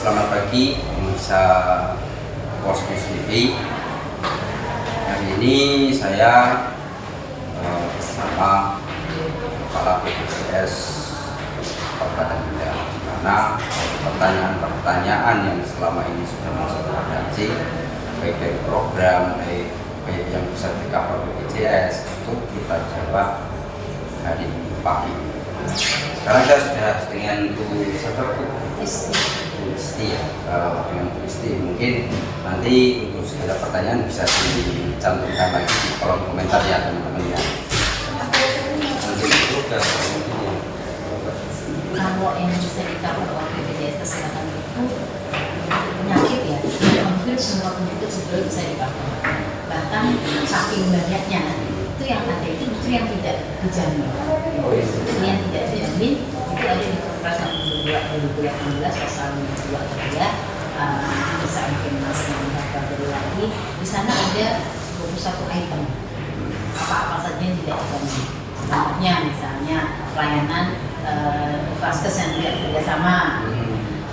Selamat pagi pemirsa Kosmos TV. Hari ini saya bersama Kepala BPJS Kabupaten Kendal, karena pertanyaan-pertanyaan yang selama ini sudah masuk ke redaksi, baik dari program, baik yang bisa di-cover BPJS, itu kita jawab hari ini pagi. Sekarang saya sudah dengan Bu Isti ya, dengan Bu Isti. Mungkin nanti untuk segala pertanyaan bisa dicantumkan lagi di kolom komentar ya teman-teman ya. Nanti itu kalau yang bisa di-cover oleh BPJS Kesehatan itu penyakit ya, hampir semua penyakit sebetulnya bisa di-cover. Bahkan saking banyaknya itu yang ada itu justru yang tidak dijamin. Yang tidak dijamin itu ada di Perpres 62 2018 pasal 2 atau 3, bisa mungkin Mas yang dari lagi. Di sana ada 21 item apa-apa saja yang tidak dijamin. Contohnya misalnya pelayanan vaskes yang tidak kerjasama,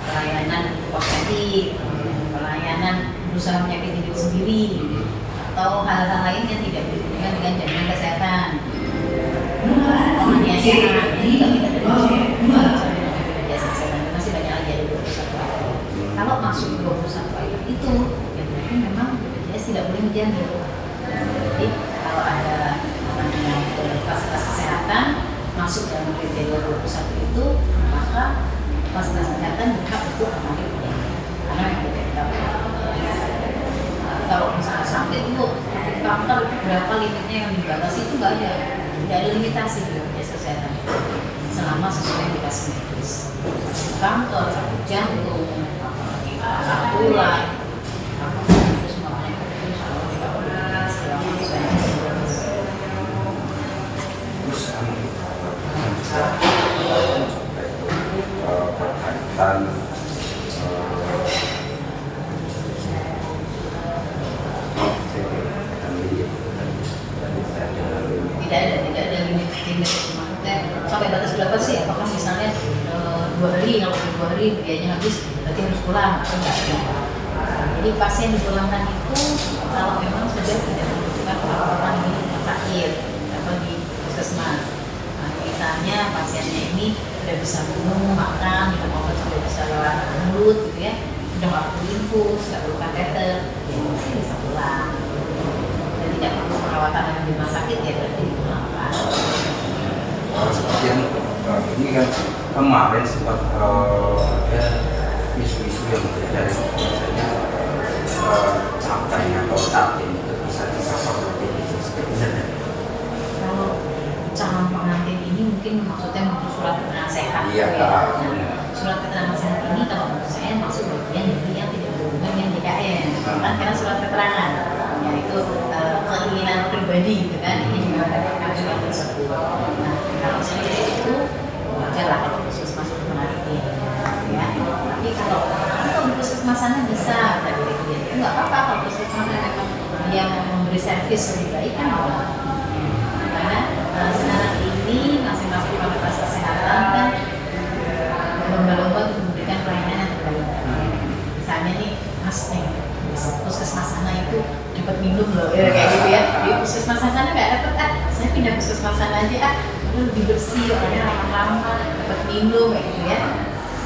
pelayanan kosmetik, pelayanan berusaha menyakiti diri sendiri, atau hal-hal lain yang tidak berhubungan dengan jaminan kesehatan. Penganiayaan ini tidak ada BPJS Kesehatan, masih banyak lagi ada 21 item. Kalau masuk 21 item itu, ya berarti memang BPJS tidak boleh menjamin. Jadi kalau ada fasilitas kesehatan masuk dalam kriteria 21 itu, maka fasilitas kesehatan berhak untuk menarik biaya. Karena yang kita tahu, kalau misalnya sampai itu kantor berapa limitnya yang dibatasi itu nggak ada limitasi di BPJS Kesehatan selama sesuai indikasi medis. Kantor, sakit jantung, tulang, terus makanya berkaitan tidak ada limit sampai batas berapa sih? Apakah misalnya 2 hari, kalau 2 hari biayanya habis berarti harus pulang atau enggak ada? Jadi pasien dipulangkan itu kalau memang sudah tidak membutuhkan perawatan di rumah sakit atau di puskesmas. Misalnya pasiennya ini sudah bisa minum, makan, minum obat sudah bisa lewat mulut gitu ya, sudah nggak perlu infus, nggak perlu kateter, ya mungkin bisa pulang. Dan tidak perlu perawatan di rumah sakit ya berarti dipulangkan. Seperti yang ini kan kemarin sempat ada isu-isu yang dari biasanya capainya atau capin itu bisa di-cover BPJS. Benar. Kalau calon pengantin ini mungkin maksudnya butuh surat keterangan sehat. Iya, Nah, surat keterangan sehat ini kalau menurut saya masuk bagian dari yang tidak berhubungan dengan DKN. Kan karena surat keterangan, yaitu keinginan pribadi gitu kan, ini juga ada surat tersebut. Nah, kalau seperti itu wajar lah kalau puskesmas itu menariknya. Ya, tapi kalau di puskesmas sana bisa dari dia itu nggak apa-apa kalau puskesmas memang dia mau memberi servis lebih baik kan boleh. Karena sekarang ini masing-masing fasilitas kesehatan kan berlomba-lomba untuk memberikan pelayanan yang terbaik. Misalnya nih, Mas nih, puskesmas sana itu dapat minum loh, ya kayak gitu ya. Di puskesmas sana nggak dapat, saya pindah puskesmas sana aja, lebih bersih, orangnya ramah-ramah, dapat minum kayak gitu ya.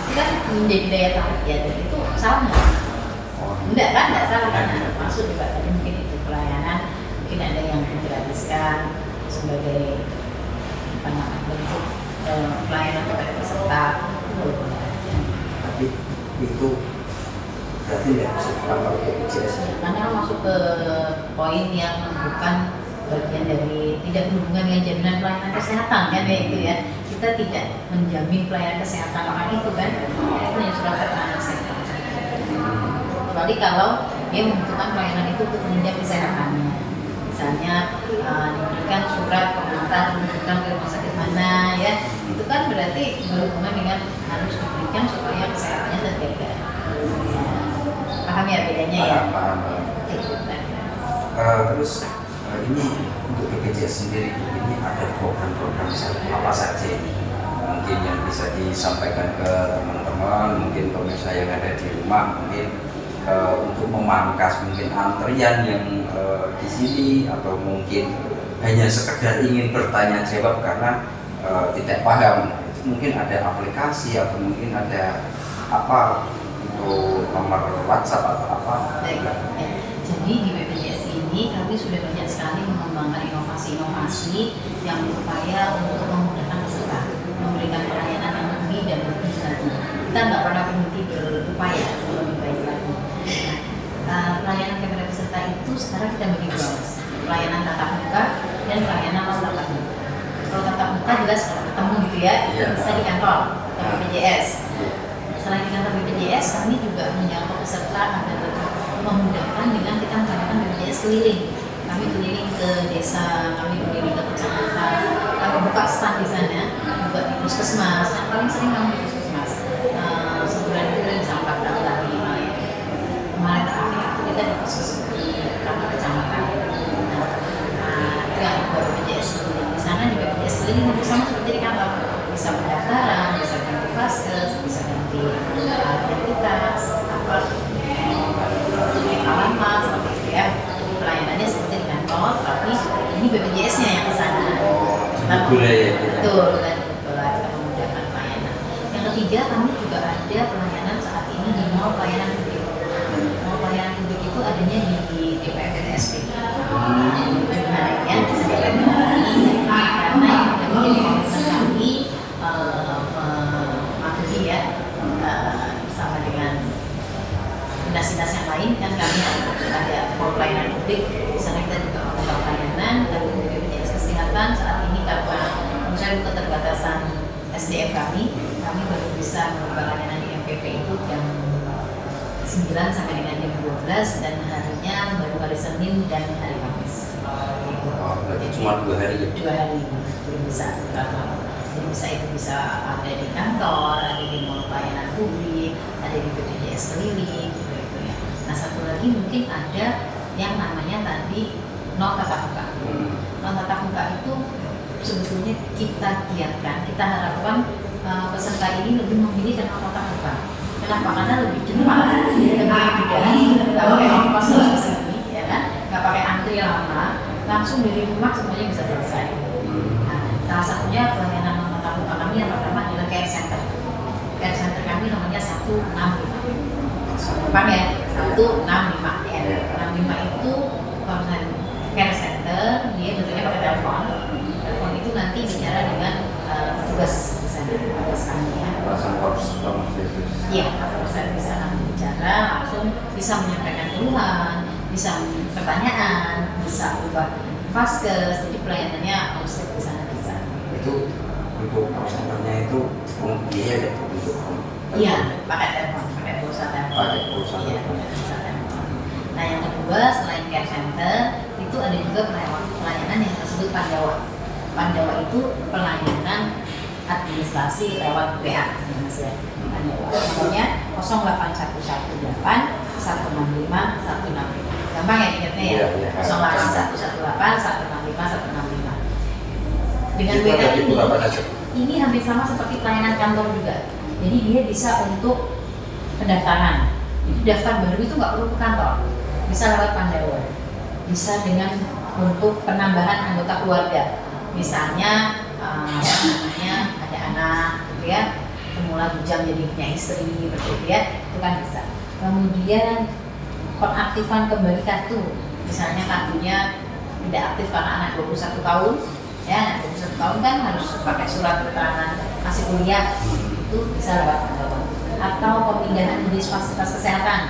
Itu kan menjadi daya tarik ya, dan itu salah nggak? Enggak kan, nggak salah kan? Maksud juga tadi mungkin itu pelayanan, mungkin ada yang digratiskan sebagai bentuk pelayanan kepada peserta. Tapi itu berarti tidak masuk ke cover BPJS. Karena masuk ke poin yang bukan bagian dari tidak berhubungan dengan jaminan pelayanan kesehatan kan ya itu ya. Kita tidak menjamin pelayanan kesehatan orang itu kan. Itu hanya surat keterangan sehat. Kecuali kalau dia membutuhkan pelayanan itu untuk menunjang kesehatannya. Misalnya diberikan surat pengantar menunjukkan ke rumah sakit mana ya, itu kan berarti berhubungan dengan harus diberikan supaya kesehatannya terjaga. Paham ya bedanya ya? Paham. Terus ini untuk BPJS sendiri ini ada program-program apa saja ini mungkin yang bisa disampaikan ke teman-teman teman-teman, mungkin pemirsa yang ada di rumah, mungkin untuk memangkas mungkin antrian yang di sini, atau mungkin hanya sekedar ingin bertanya jawab karena tidak paham, mungkin ada aplikasi atau mungkin ada apa untuk nomor WhatsApp atau apa. Baik, ya. Jadi di BPJS ini kami sudah banyak sekali mengembangkan inovasi-inovasi yang berupaya untuk memudahkan peserta, memberikan pelayanan yang lebih dan lebih lagi. Kita nggak pernah berhenti berupaya untuk lebih baik lagi. Pelayanan kepada peserta itu sekarang kita bagi dua, pelayanan tatap muka dan pelayanan non tatap muka. Kalau tatap muka jelas kalau ketemu gitu ya, itu bisa di kantor BPJS. Selain di kantor BPJS, kami juga menjangkau peserta adalah memudahkan dengan kita mengadakan BPJS keliling. Kami keliling ke desa, kami keliling ke kecamatan, kami buka stand di sana, juga di puskesmas. Yang paling sering kami di puskesmas. Sebulan itu bisa 4 kali. Kemarin terakhir kita di puskesmas di kantor kecamatan. Itu yang BPJS keliling. Di sana juga BPJS keliling bersama seperti di kantor. Bisa pendaftaran, bisa ganti vaskes, bisa ganti identitas, apa alamat seperti itu ya. Pelayanannya seperti di kantor, tapi ini BPJS-nya yang kesana. Betul, dan kita memudahkan pelayanan. Yang ketiga, kami juga ada pelayanan saat ini di mall pelayanan publik. Mall pelayanan publik itu adanya di DPR DPSP. Nah, ya, disediakan karena yang menjadi komitmen kami mematuhi ya, bersama dengan dinas-dinas yang lain kan kami ada pelayanan publik, di sana kita juga melakukan pelayanan dan BPJS Kesehatan saat ini karena misalnya keterbatasan SDM kami baru bisa melakukan pelayanan di MPP itu jam 9 sampai dengan jam 12 dan harinya baru hari Senin dan hari Kamis. Berarti cuma 2 hari ya? 2 hari belum bisa. Jadi bisa ada di kantor, ada di mall pelayanan publik, ada di BPJS keliling. Nah, satu lagi mungkin ada yang namanya tadi non tatap muka. Non tatap muka itu sebetulnya kita giatkan, kita harapkan peserta ini lebih memilih non tatap muka. Kenapa? Karena lebih cepat, lebih mudah, nggak pakai ongkos ke sini, ya kan? Nggak pakai antri lama, langsung dari rumah semuanya bisa selesai. Nah, salah satunya pelayanan non tatap muka kami yang pertama adalah care center. Care center kami nomornya 165. Depan ya, 165 ya. 165 itu care center, dia bentuknya pakai telepon. Telepon itu nanti bicara dengan petugas di sana, petugas kami ya. Iya, petugas bisa bicara, langsung bisa menyampaikan keluhan, bisa pertanyaan, bisa ubah vaskes, jadi pelayanannya harus di sana bisa. Itu untuk call centernya itu biaya ya untuk iya, pakai telepon, pakai pulsa telepon. Iya, pakai pulsa telepon. Nah, yang kedua selain care center itu ada juga pelayanan yang disebut Pandawa. Pandawa itu pelayanan administrasi lewat WA, Pandawa. Nomornya 08118 165 165. Gampang ya ingatnya ya? 08118 165 165. Dengan WA ini hampir sama seperti pelayanan kantor juga. Jadi dia bisa untuk pendaftaran. Daftar baru itu nggak perlu ke kantor, bisa lewat Pandawa. Bisa dengan untuk penambahan anggota keluarga. Misalnya ada anak, gitu ya, semula bujang jadi punya istri, begitu ya, itu kan bisa. Kemudian pengaktifan kembali kartu, misalnya kartunya tidak aktif karena anak 21 tahun, ya, anak 21 tahun kan harus pakai surat keterangan masih kuliah. Itu bisa lewat Pandawa. Atau pemindahan jenis fasilitas kesehatan,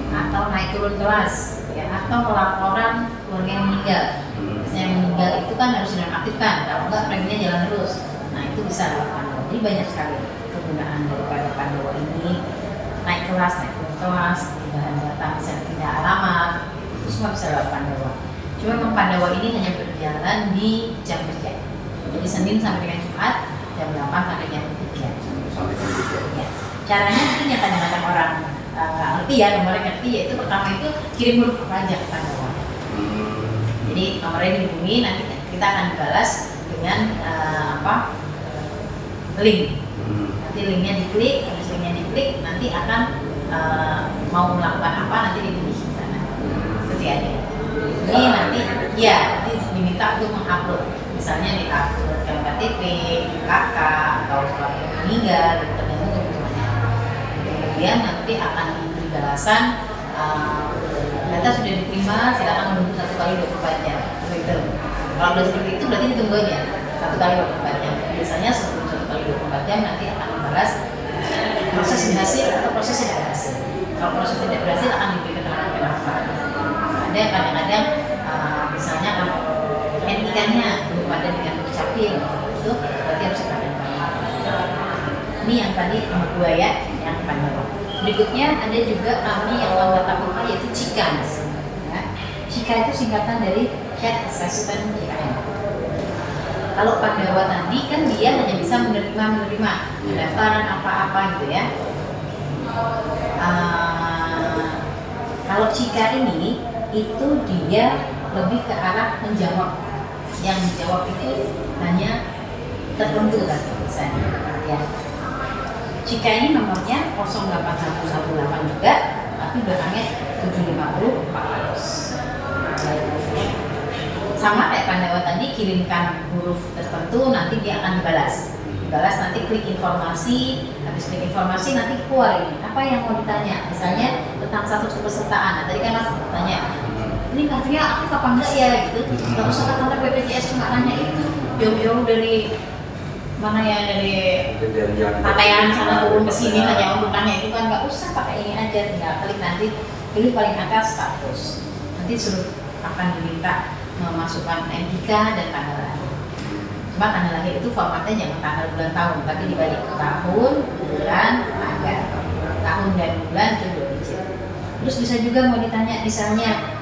atau naik turun kelas, ya, atau pelaporan keluarga yang meninggal. Biasanya yang meninggal itu kan harus dinonaktifkan, kalau enggak preminya jalan terus. Nah, itu bisa lewat Pandawa. Jadi banyak sekali kegunaan daripada Pandawa ini. Naik kelas, naik turun kelas, pemindahan data, bisa pindah alamat, itu semua bisa lewat Pandawa. Cuma memang Pandawa ini hanya berjalan di jam kerja. Jadi Senin sampai dengan Jumat jam 8 sampai jam 3. Ya. Caranya mungkin yang kadang-kadang orang nggak ngerti ya, nomornya ngerti, yaitu pertama itu kirim huruf apa aja ke Pandawa. Jadi nomornya dihubungi, nanti kita akan balas dengan link. Nanti linknya diklik, habis linknya diklik nanti akan mau melakukan apa nanti dipilih di sana. Seperti ada. Ini nanti ya diminta untuk mengupload, misalnya diupload ke KTP, KK atau surat meninggal, tergantung kebutuhannya. Kemudian nanti akan diberi balasan. Data sudah diterima, silakan menunggu 1 kali 24 jam. Begitu. Kalau sudah seperti itu berarti ditunggu aja 1 kali 24 jam. Biasanya sebelum 1 kali 24 jam nanti akan membalas proses berhasil atau proses tidak berhasil. Kalau proses tidak berhasil akan diberi keterangan kenapa. Ada kadang-kadang misalnya kalau NIK-nya belum ada dengan dukcapil, itu berarti harus dipadamkan. Ini yang tadi nomor 2 ya, yang Pandawa. Berikutnya ada juga kami yang tatap muka yaitu CIKA. Ya. CIKA itu singkatan dari Chat Assistant JKN. Kalau Pandawa tadi kan dia hanya bisa menerima pendaftaran apa-apa gitu ya. Kalau CIKA ini itu dia lebih ke arah menjawab. Yang dijawab itu hanya tertentu kan misalnya. Ya. CIKA ini nomornya 08118 juga, tapi belakangnya 750 400. Sama kayak Pandawa tadi, kirimkan huruf tertentu, nanti dia akan dibalas. Dibalas nanti klik informasi, habis klik informasi nanti keluar ini apa yang mau ditanya. Misalnya tentang status kepesertaan. Nah, tadi kan Mas tanya, ini kartunya aktif apa enggak ya gitu. Terus kata BPJS cuma nanya itu jauh-jauh dari mana ya, dari pakaian sana turun ke sini hanya untuk nanya itu kan nggak usah, pakai ini aja, tinggal klik nanti pilih paling atas status, nanti suruh akan diminta memasukkan NIK dan tanggal lahir. Cuma tanggal lahir itu formatnya jangan tanggal bulan tahun, tapi dibalik tahun, bulan, tanggal, tahun dan bulan itu 2 digit. Terus bisa juga mau ditanya misalnya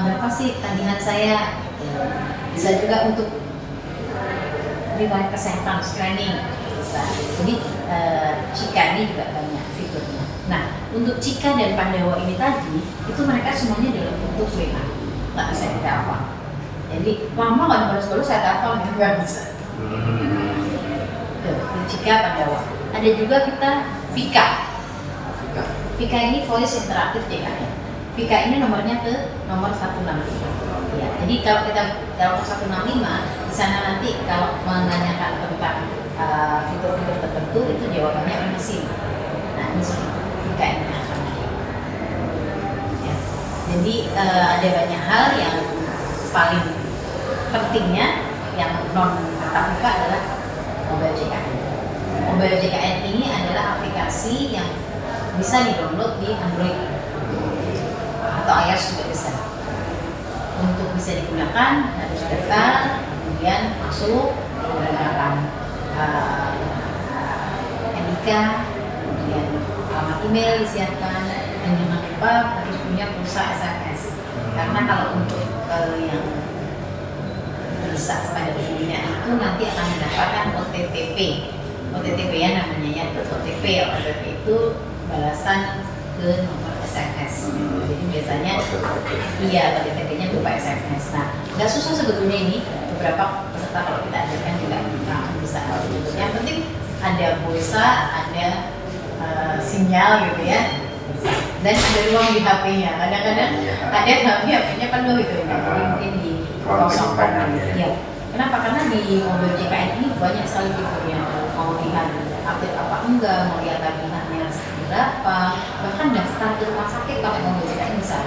berapa sih tagihan saya, bisa juga untuk riwayat kesehatan screening bisa. Jadi CIKA ini juga banyak fiturnya. Nah, untuk CIKA dan Pandawa ini tadi itu mereka semuanya dalam bentuk WA, nggak bisa ditelepon. Jadi lama nggak dibalas-balas saya telepon nggak bisa. Tuh, CIKA Pandawa. Ada juga kita Vika. Vika ini voice interaktif JKN. Vika ini nomornya ke nomor 165. Ya, jadi kalau kita telepon 165 di sana nanti kalau menanyakan tentang fitur-fitur tertentu itu jawabannya oleh mesin. Nah ini Vika ini akan ya. Jadi ada banyak hal yang paling pentingnya yang non tatap muka adalah mobile JKN. Mobile JKN ini adalah aplikasi yang bisa di-download di Android atau iOS juga bisa. Untuk bisa digunakan harus daftar, kemudian masuk menggunakan NIK, kemudian alamat email disiapkan, dan jangan lupa harus punya pulsa SMS. Karena kalau untuk yang bisa pada dirinya itu nanti akan mendapatkan OTP. OTP ya namanya ya, OTP itu balasan ke nomor SMS. Jadi biasanya iya OTP-nya berupa SMS. Nah, nggak susah sebetulnya ini, beberapa peserta kalau kita ajarkan juga bisa. Yang penting ada pulsa, ada sinyal gitu ya, dan ada ruang di HP-nya. Kadang-kadang ada HP-nya penuh gitu ya, jadi mungkin di kosongkan. Ya. Kenapa? Karena di mobil JKN ini banyak sekali fiturnya. Mau lihat aktif apa enggak, mau lihat tagihannya berapa, bahkan daftar ke rumah sakit pakai mobil JKN bisa.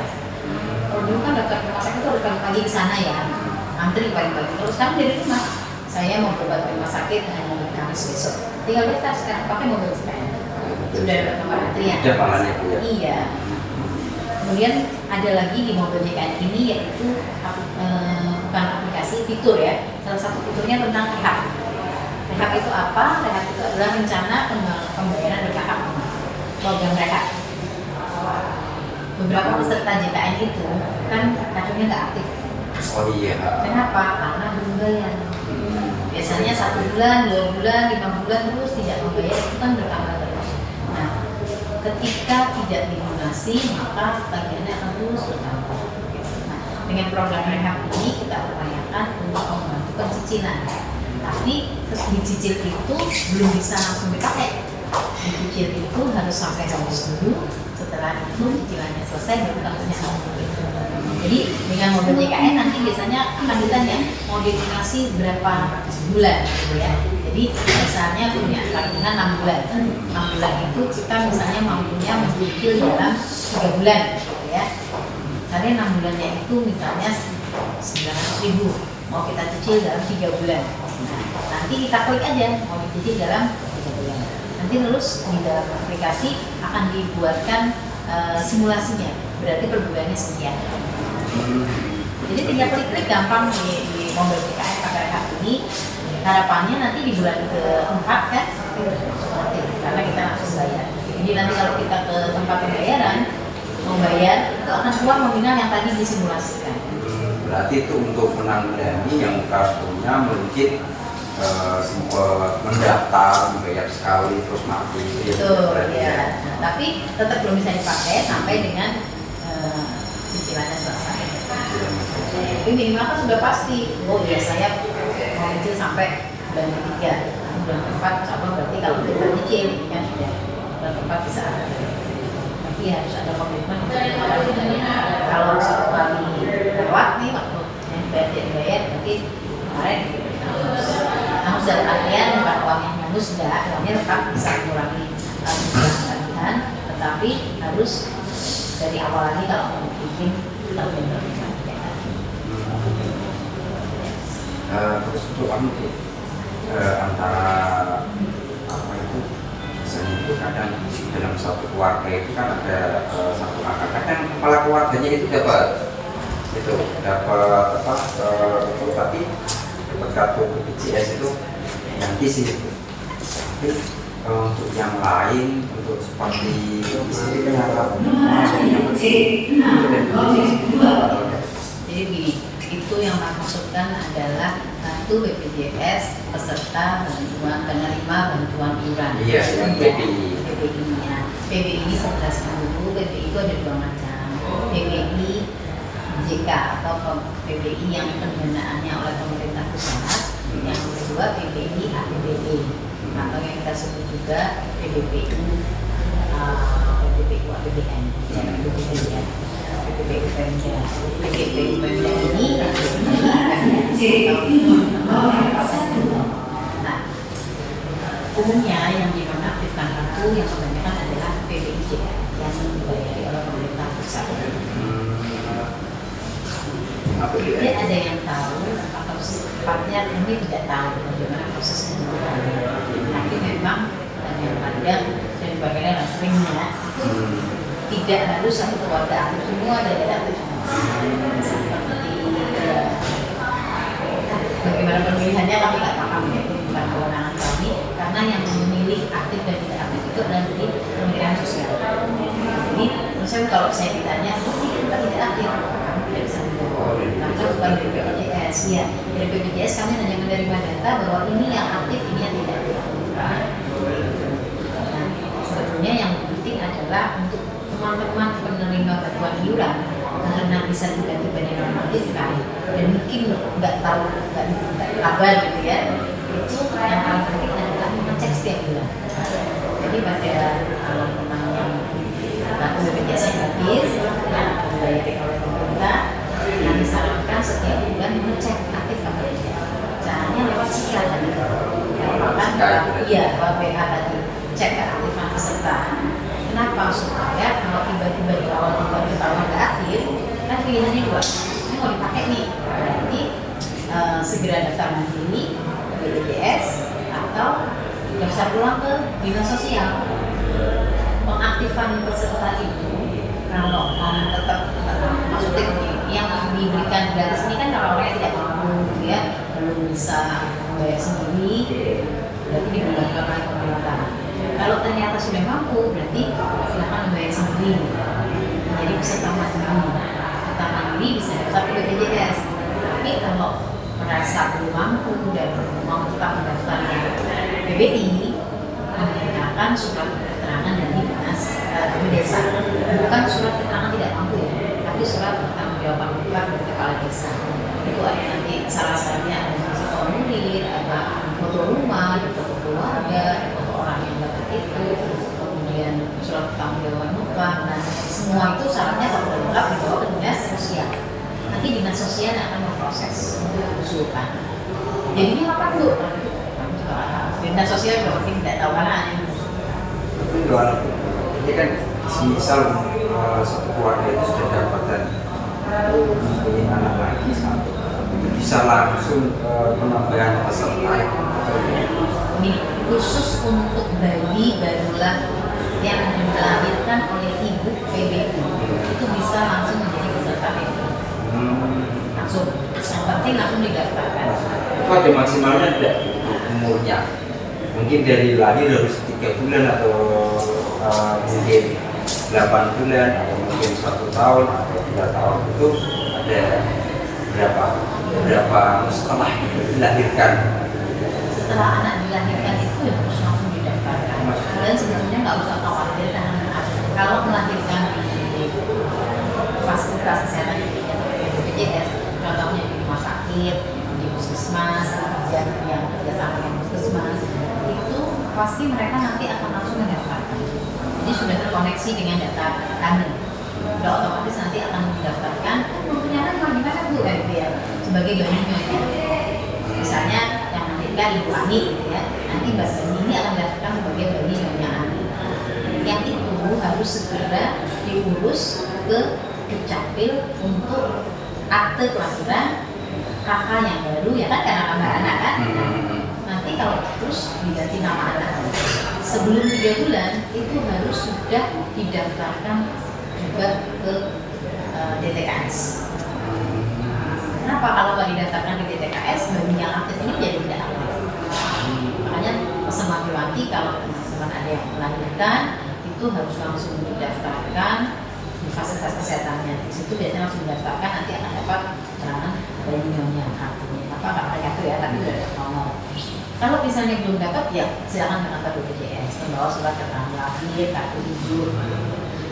Kalau dulu kan daftar ke rumah sakit itu harus pagi-pagi ke sana ya, antri pagi-pagi. Kalau sekarang dari rumah, saya mau berobat ke rumah sakit hanya mau Kamis besok, tinggal daftar sekarang pakai mobil JKN. Sudah ada nomor antrian. Iya. Kemudian ada lagi di mobil JKN ini yaitu bukan aplikasi, fitur ya. Salah satu fiturnya tentang rehab. Rehab itu apa? Rehab itu adalah rencana pembayaran BPH program rehab. Beberapa peserta JKN itu kan kartunya nggak aktif. Oh iya. Kenapa? Karena belum bayar. Biasanya 1 bulan, 2 bulan, 5 bulan terus tidak membayar, itu kan bertambah terus. Nah, ketika tidak dilunasi maka tagihannya akan terus bertambah. Nah, dengan program rehab ini kita upayakan untuk membantu cicilan. Tapi dicicil itu belum bisa langsung dipakai. dicicil itu harus sampai habis dulu. Setelah itu cicilannya selesai baru kartunya aktif. Jadi dengan mobil JKN nanti biasanya akan ditanya mau dilunasi berapa bulan gitu ya. Jadi misalnya punya tanggungan 6 bulan. 6 bulan itu kita misalnya mampunya mencicil dalam 3 bulan gitu ya. Karena 6 bulannya itu misalnya 900.000 mau kita cicil dalam 3 bulan. Nah, nanti kita klik aja mau dicicil dalam 3 bulan. Nanti terus di dalam aplikasi akan dibuatkan simulasinya. Berarti per bulannya sekian. Jadi tinggal klik-klik gampang di mobil JKN pakai kartu ini. Harapannya nanti di bulan keempat kan seperti itu, karena kita langsung bayar. Jadi nanti kalau kita ke tempat pembayaran mau bayar itu akan keluar nominal yang tadi disimulasikan. Berarti itu untuk menanggulangi yang kartunya mungkin sempat mendaftar membayar sekali terus mati. Betul ya. Nah, tapi tetap belum bisa dipakai sampai dengan cicilannya selesai. Tapi minimal kan sudah pasti. Oh ya saya mau cicil sampai bulan ketiga, bulan keempat, sama berarti kalau kita cicil kan sudah bulan keempat bisa. Tapi harus ada komitmen. Kalau satu kali lewat nih waktu yang dibayar berarti kemarin harus dalam artian bukan uang yang hangus, enggak, uangnya tetap bisa mengurangi tagihan, tetapi harus dari awal lagi kalau mau bikin terbentuk. Terus untuk antara apa itu misalnya itu kadang dalam satu keluarga itu kan ada satu kakak, kadang kepala keluarganya itu dapat apa itu tapi dapat kartu BPJS itu nanti sih itu. Tapi untuk yang lain untuk seperti istri penyakit jadi begini, itu yang maksudkan adalah kartu BPJS peserta bantuan penerima bantuan iuran. Iya, yang PBI. PBI-nya. PBI ini 11 dulu, PBI itu ada 2 macam. PBI JK atau PBI yang pendanaannya oleh pemerintah pusat. Yang kedua PBI APBD atau yang kita sebut juga PBPU PBPU APBN. Ya. PBPU Pemda. PBPU Pemda ini nah, umumnya yang dinonaktifkan kartu yang kebanyakan adalah PBIJ yang dibayari oleh pemerintah pusat. Jadi ada yang tahu atau tepatnya kami tidak tahu bagaimana prosesnya. Tapi memang kadang-kadang dan bagaimana seringnya itu tidak harus satu keluarga aktif semua dan tidak aktif semua. Seperti bagaimana pemilihannya kami tidak paham ya, bukan kewenangan kami karena yang memilih aktif dan tidak aktif itu adalah di Kementerian Sosial. Jadi misalnya kalau saya ditanya, kita tidak aktif, kami tidak bisa menjawab. Karena bukan dari BPJS, ya dari BPJS kami hanya menerima data bahwa ini yang aktif, ini yang tidak aktif. Nah, sebetulnya yang penting adalah untuk teman-teman penerima bantuan iuran karena bisa diganti bagi nonaktifkan dan mungkin nggak tahu nggak kabar gitu ya, itu yang paling penting adalah mengecek setiap bulan. Jadi pada teman yang kartu BPJS yang habis yang dibayar oleh pemerintah yang disarankan setiap bulan mengecek aktif apa tidak. Caranya lewat SIKA tadi, WPA tadi, cek keaktifan peserta. Kenapa? Supaya kalau tiba-tiba di awal bulan ketahuan nggak aktif, kan pilihannya 2. Ini mau dipakai nih, berarti segera daftar mandiri BPJS atau daftar ulang ke dinas sosial. Pengaktifan peserta itu kalau tetap maksudnya yang diberikan gratis ini kan kalau orangnya tidak mampu gitu ya, belum bisa membayar sendiri, berarti diberikan oleh pemerintah. Kalau ternyata sudah mampu, berarti silakan membayar sendiri. Jadi peserta mandiri bisa daftar ke BPJS. Tapi kalau merasa belum mampu dan mau tetap mendaftar PBI, menggunakan surat keterangan dari dinas desa, bukan surat keterangan tidak mampu ya, tapi surat pertanggungjawaban mutlak dari kepala desa. Itu ada nanti salah-salahnya ada masih formulir, ada foto rumah, ada foto keluarga, ada foto orang yang dapat itu. kemudian surat pertanggungjawaban mutlak, dan semua itu syaratnya kalau sudah lengkap dibawa ke dinas sosial. Nanti dinas sosial yang akan memproses untuk usulkan. Jadinya apa Bu? Dinas sosial berarti tidak tahu karena hanya Tapi gimana Bu? Ini kan misal satu keluarga itu sudah dapat dan mempunyai anak lagi satu, bisa langsung penambahan peserta itu. ini khusus untuk bayi barulah yang dilahirkan oleh ibu PBI itu bisa langsung menjadi peserta PBI. Langsung, yang penting langsung didaftarkan. Itu ada maksimalnya tidak untuk umurnya? Mungkin dari lahir harus 3 bulan atau mungkin 8 bulan atau mungkin 1 tahun atau 3 tahun, itu ada berapa setelah dilahirkan? Setelah anak dilahirkan itu ya harus langsung didaftarkan. Dan sebenarnya nggak usah khawatir karena kalau melahirkan di fasilitas kesehatan di BPJS, contohnya di rumah sakit, di puskesmas, yang kerjasama dengan puskesmas, itu pasti mereka nanti akan langsung mendaftarkan. Jadi sudah terkoneksi dengan data kami, sudah otomatis nanti akan mendaftarkan. Ternyata gimana Bu gitu ya, sebagai bayinya ya. Misalnya yang melahirkan Ibu Ani gitu ya, nanti Mbak Bani ini akan mendaftarkan sebagai bayi Nyonya Ani. Yang itu harus segera diurus ke Dukcapil untuk akte kelahiran kakak yang baru ya kan, karena tambah anak kan. Nanti kalau terus diganti nama anak sebelum 3 bulan itu harus sudah didaftarkan juga ke DTKS. Kenapa kalau nggak didaftarkan ke DTKS, bayi yang aktif ini jadi tidak aktif. Makanya pesan laki-laki kalau teman-teman ada yang melahirkan itu harus langsung didaftarkan di fasilitas kesehatannya. Di situ biasanya langsung didaftarkan, nanti akan dapat keterangan bayi nyonya artinya apa nggak itu ya, tapi udah nomor. Kalau misalnya belum dapat ya silakan ke kantor BPJS membawa surat keterangan lahir, kartu ibu.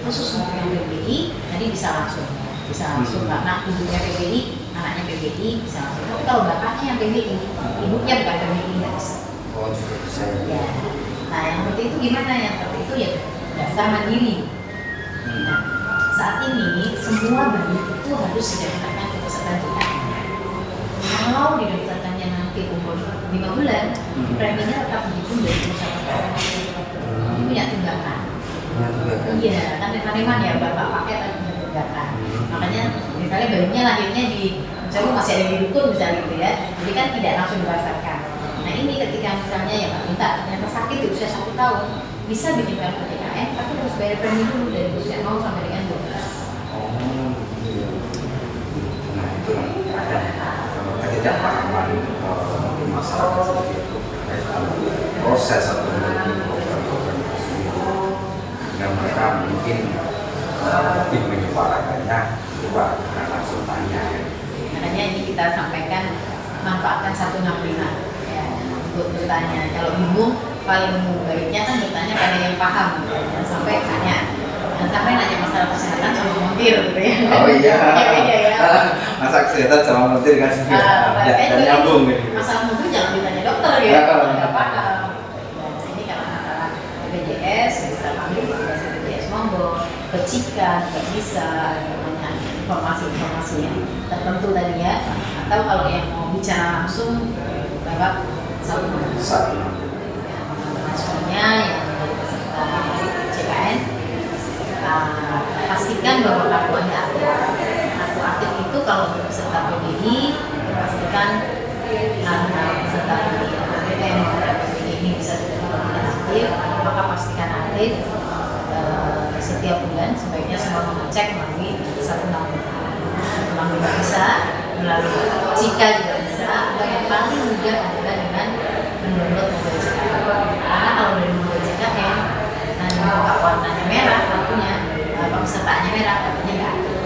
Khusus untuk yang PBI tadi bisa langsung karena ibunya PBI, anaknya PBI bisa langsung. Tapi kalau bapaknya yang PBI, ibunya bukan PBI nggak bisa. Oh, juga bisa. Ya. Nah yang seperti itu gimana? Yang seperti itu ya daftar mandiri. Nah, saat ini semua bayi itu harus didaftarkan ke peserta JKN. Kalau didaftarkannya nanti umur 5 bulan, preminya tetap dihitung dari perusahaan itu punya tunggakan. Iya, kan reman ya bapak pakai tapi tunggakan. Makanya misalnya bayinya lahirnya di misalnya masih ada di dukun misalnya gitu ya, jadi kan tidak langsung didaftarkan. Nah ini ketika misalnya ya Pak minta ternyata sakit di usia 1 tahun, bisa bikin kartu JKN, tapi harus bayar premi dulu dari usia 0 sampai dengan 12. Nah itu ada ketidakpahaman mungkin masyarakat seperti itu terkait proses atau mungkin program-program tersebut, sehingga mereka mungkin lebih menyuarakannya luar karena langsung tanya. Makanya ini kita sampaikan manfaatkan 165 ya, untuk bertanya. Kalau bingung paling baiknya kan bertanya pada yang paham, jangan sampai nanya masalah kesehatan sama montir gitu ya. Oh iya. Beda ya. Masa kesehatan sama montir kan dan nyambung gitu. Masalah montir jangan ditanya dokter ya. Nggak paham. Nah, ini kalau masalah BPJS bisa panggil BPJS monggo, Becika juga bisa, banyak informasi-informasi yang tertentu tadi ya. Atau kalau yang mau bicara langsung lewat satu sebenarnya yang menjadi peserta JKN, pastikan bahwa kartu Anda aktif. Kartu aktif itu kalau untuk peserta PBI pastikan peserta PBI ini bisa tidak aktif, maka pastikan aktif setiap bulan. Sebaiknya semua mengecek melalui 165 bisa, melalui Cika juga bisa, atau yang paling mudah adalah dengan mendownload mobile JKN. Karena kalau dari mobile JKN buka warnanya merah, kartunya pesertanya merah, kartunya nggak aktif.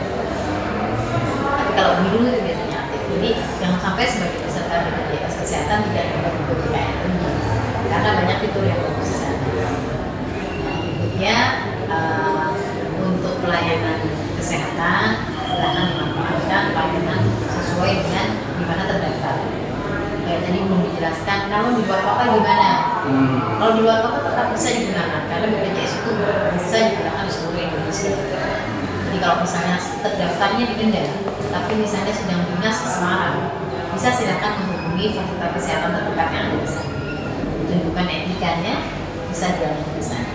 Tapi kalau biru itu biasanya aktif. Jadi jangan sampai sebagai peserta BPJS Kesehatan tidak dapat mobile JKN karena banyak fitur yang bagus di sana. Berikutnya untuk pelayanan kesehatan silakan dimanfaatkan pelayanan sesuai dengan di mana terdaftar. Kayak tadi belum dijelaskan, kalau di luar kota gimana? Kalau di luar kota tetap bisa digunakan karena BPJS itu tempatnya di Kendal, tapi misalnya sedang dinas ke Semarang, bisa silakan menghubungi Fakultas Kesehatan terdekat yang ada di sana. Tunjukkan etikanya, bisa jalan ke sana.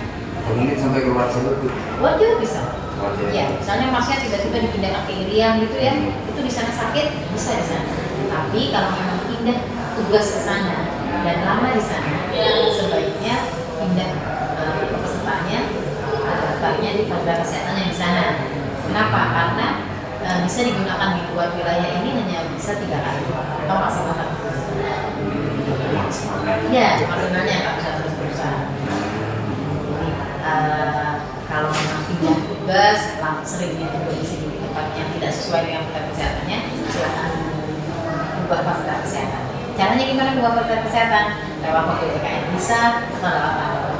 Mungkin sampai keluar Jawa tuh. Luar Jawa bisa. Jawa. Ya, misalnya masnya tiba-tiba dipindah ke Irian gitu ya, itu di sana sakit, bisa di sana. Tapi kalau memang pindah tugas ke sana dan lama di sana, sebaiknya pindah pesertanya, daftarnya di Fakultas Kesehatan yang di sana. Kenapa? Karena bisa digunakan di luar wilayah ini hanya bisa 3 kali atau maksimal 4 kali. Iya, maksimalnya nggak bisa terus-terusan. Kalau memang pindah tugas, seringnya berisi di tempat yang tidak sesuai dengan Fakultas Kesehatannya, silakan ubah Fakultas Kesehatan. Caranya gimana ubah Fakultas Kesehatan? Lewat PPDKN bisa atau lewat apa?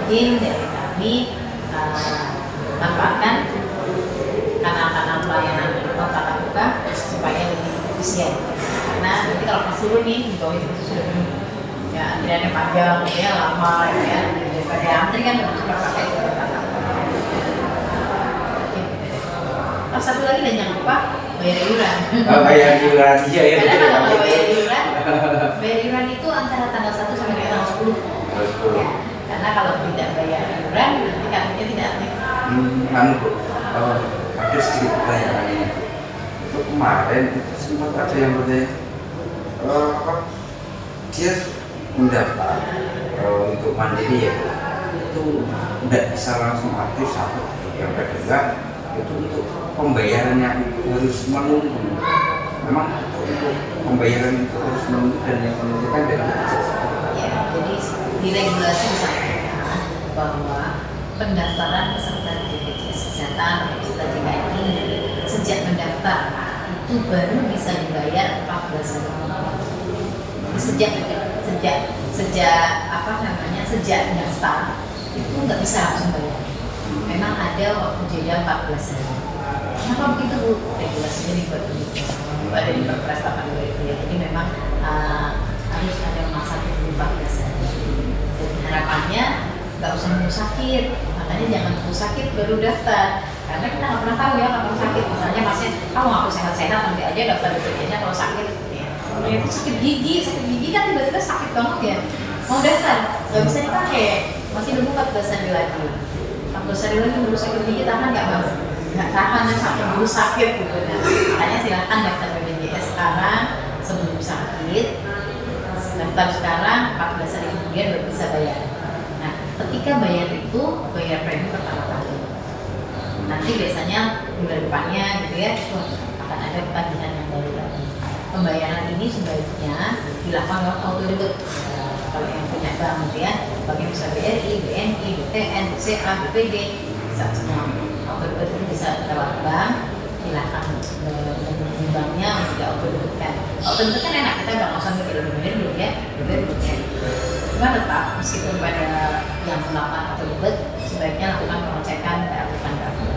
Mungkin dari kami manfaatkan kanal-kanal pelayanan tatap muka supaya lebih efisien. Karena nanti kalau pas dulu nih di bawah itu sudah penuh, ya antriannya panjang, ya lama, ya daripada antri kan lebih cepat pakai itu tatap muka. Satu lagi dan jangan lupa bayar iuran. Bayar iuran, iya ya. Karena kalau bayar iuran itu antara tanggal 1 sampai tanggal 10. Ya, karena kalau tidak bayar iuran nanti kartunya tidak aktif. Ada sedikit pertanyaan ini. Itu kemarin itu sempat ada yang bertanya, dia mendaftar untuk mandiri ya, itu tidak bisa langsung aktif satu. Yang kedua itu untuk pembayarannya harus menunggu. Memang untuk pembayaran itu harus menunggu dan yang menentukan dari ya, jadi di regulasi disampaikan bahwa pendaftaran peserta BPJS Kesehatan atau peserta JKN ini sejak mendaftar itu baru bisa dibayar 14 hari. Sejak daftar itu nggak bisa langsung bayar. Memang ada waktu jeda 14 hari. Kenapa begitu Bu? Regulasinya dibuat begitu. Ada di Perpres 82 itu ya. Jadi memang harus ada masa tunggu 14 hari. Jadi harapannya nggak usah nunggu sakit. Makanya jangan nunggu sakit baru daftar. Karena kita nggak pernah tahu ya kapan sakit. Misalnya masnya, kamu aku sehat-sehat nanti aja daftar BPJS kalau sakit. Ya itu sakit gigi kan tiba-tiba sakit banget ya. Mau daftar, nggak bisa dipakai. Masih nunggu 14 hari lagi. 14 hari lagi dulu sakit gigi tahan nggak Mas? Nggak tahan ya sampai dulu sakit gitu. Nah, makanya silakan daftar BPJS sekarang sebelum sakit. Daftar sekarang 14 hari kemudian baru bisa bayar. Nah, ketika bayar itu bayar premi pertama kali. Nanti biasanya bulan depannya gitu ya akan ada tagihan yang baru lagi. Pembayaran ini sebaiknya dilakukan lewat auto debit. Kalau yang punya bank gitu ya, bagi bisa BRI, BNI, BTN, BCA, BPD, bisa semua. Auto debit itu bisa lewat bank, silahkan menghubungi banknya untuk di auto debitkan. Auto debit kan enak, kita nggak usah mikir bener dulu ya, bener. Cuma tetap meskipun pada yang melakukan auto debit sebaiknya lakukan pengecekan keaktifan kartu.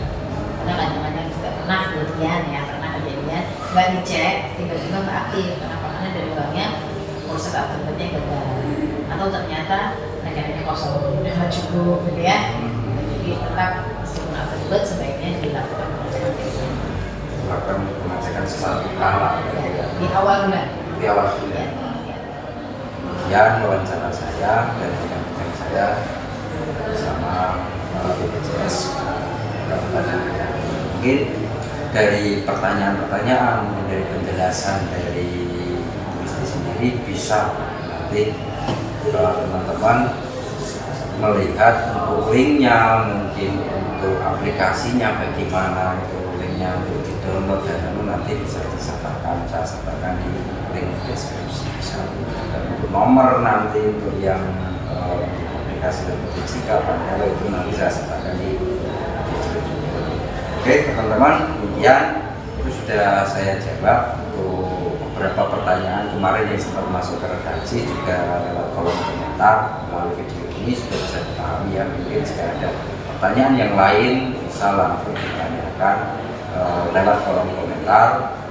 Karena kadang-kadang juga pernah kejadian nggak dicek tiba-tiba nggak aktif karena dari banknya proses auto debitnya gagal atau ternyata rekeningnya kosong udah cukup gitu ya. Jadi tetap meskipun auto debit sebaiknya dilakukan pengecekan keaktifan. Lakukan pengecekan satu kali di awal bulan. Di awal bulan. Kemudian wawancara saya dan rekan-rekan saya bersama BPJS Kabupaten Kendal. Mungkin dari pertanyaan-pertanyaan, dari penjelasan dari Bu Isti sendiri bisa nanti teman-teman melihat untuk linknya, mungkin untuk aplikasinya bagaimana, untuk linknya untuk di download dan nanti bisa saya sertakan di link deskripsi bisa. Dan untuk nomor nanti untuk yang aplikasi dan jika pada itu nanti saya sertakan di deskripsi. Oke teman-teman, kemudian itu sudah saya jawab untuk beberapa pertanyaan kemarin yang sempat masuk ke redaksi juga lewat kolom komentar melalui video ini sudah bisa dipahami ya. Mungkin jika ada pertanyaan yang lain bisa langsung ditanyakan lewat kolom komentar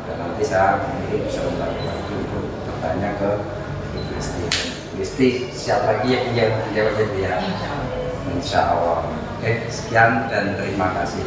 dan nanti saya mungkin bisa membantu untuk bertanya ke Ibu Isti. Ibu Isti siap lagi ya jawabnya ya. Insya Allah. Oke, sekian dan terima kasih.